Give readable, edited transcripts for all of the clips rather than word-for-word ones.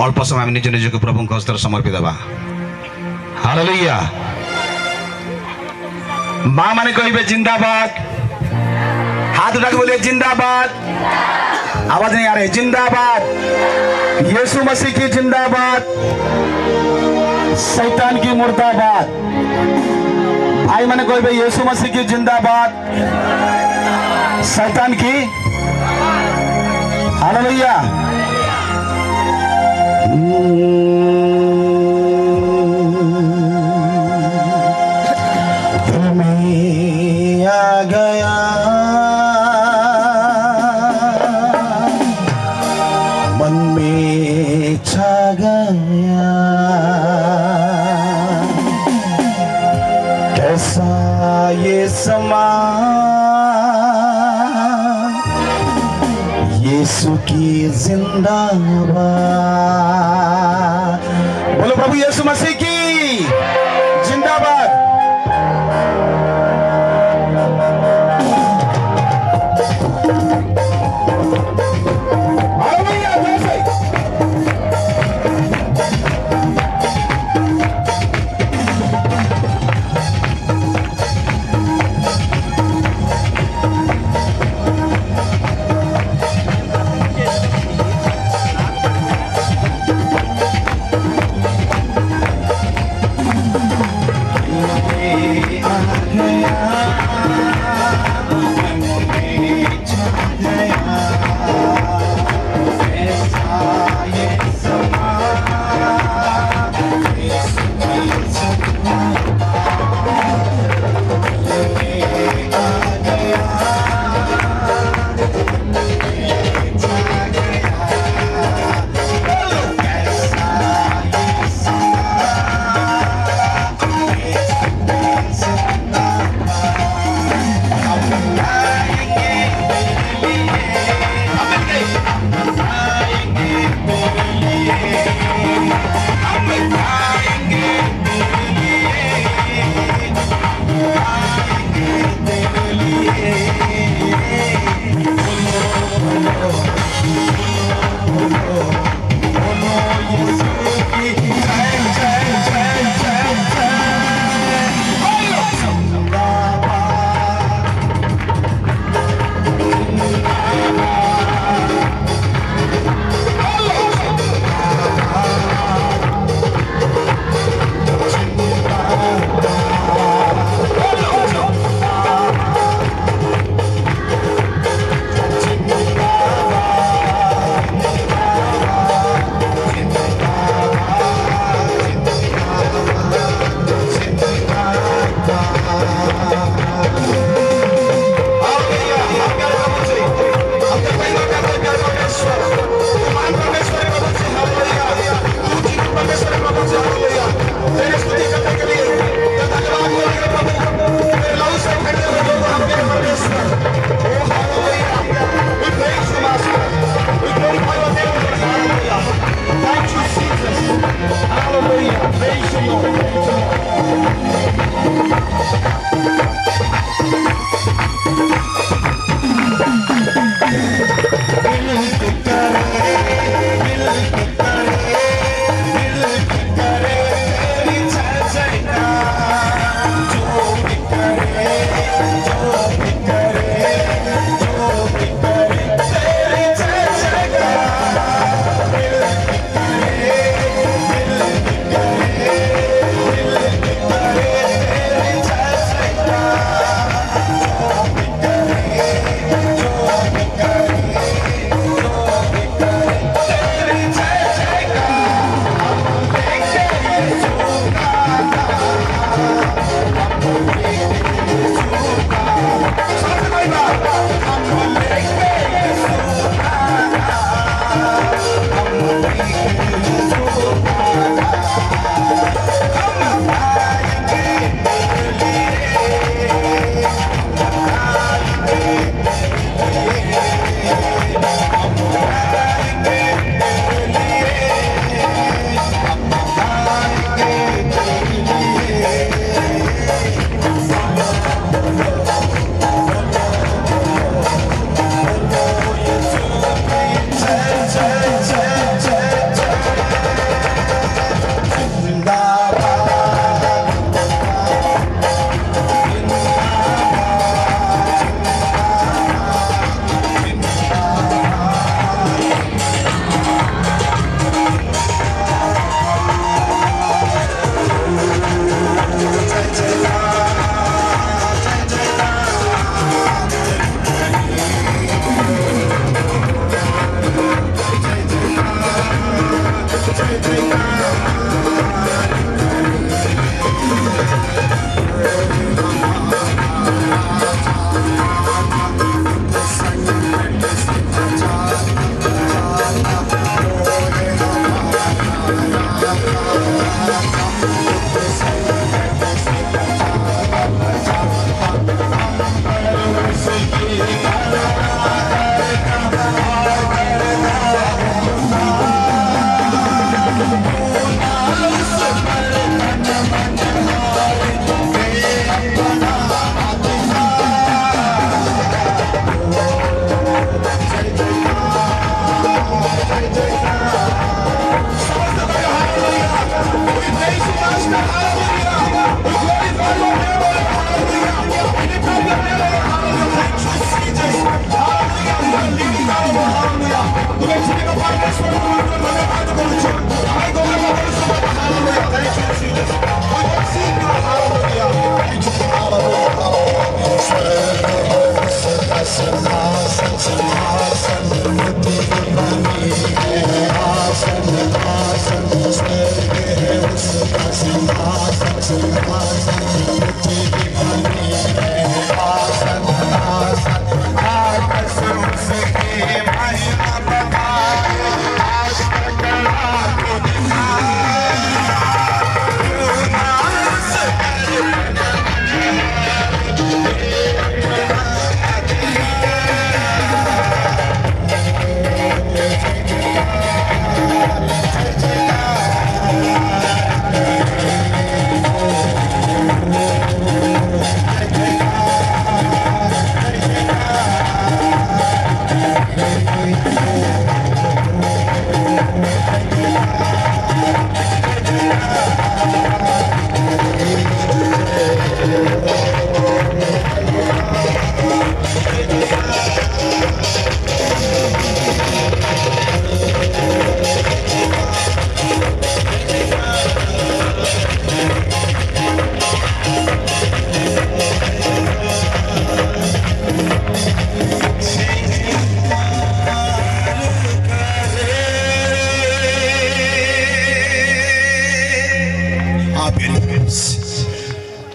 अल्प समय निज निज को प्रभु हस्तर समर्पी देवा। हालेलुया। माँ माने कहे जिंदाबाद, हाथ उठा के बोलिए जिंदाबाद। आवाज नहीं आ रही, जिंदाबाद। यीशु मसीह की जिंदाबाद, शैतान की मुर्दाबाद। भाई माने कहे यीशु मसीह की जिंदाबाद, शैतान की। हालेलुया। तुम्हें आ गया मन में छा गया, कैसा ये समा यीशु की जिंदाबाद। बोलो प्रभु यीशु मसीह की जिंदाबाद।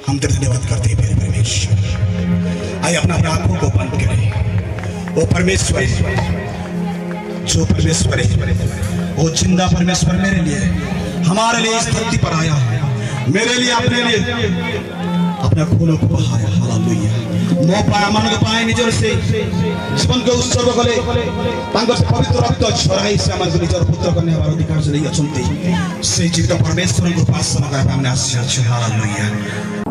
हम तेरे धन्यवाद करते हैं मेरे परमेश्वर। आइए अपना आंखों को बंद करें। वो परमेश्वर जो परमेश्वर है, वो जिंदा परमेश्वर मेरे लिए, हमारे लिए इस धरती पर आया है, मेरे लिए, अपने लिए अपना खून को बहाया। हालेलुया। मो पाया मन को पाए निजर से जीवन को उत्सर्ग कले तांकर से पवित्र रक्त झराई से हमर निजर पुत्र करने हमारा अधिकार से नहीं अछंती से जीवित परमेश्वर को उपासना करबा हमने आशीष। हालेलुया।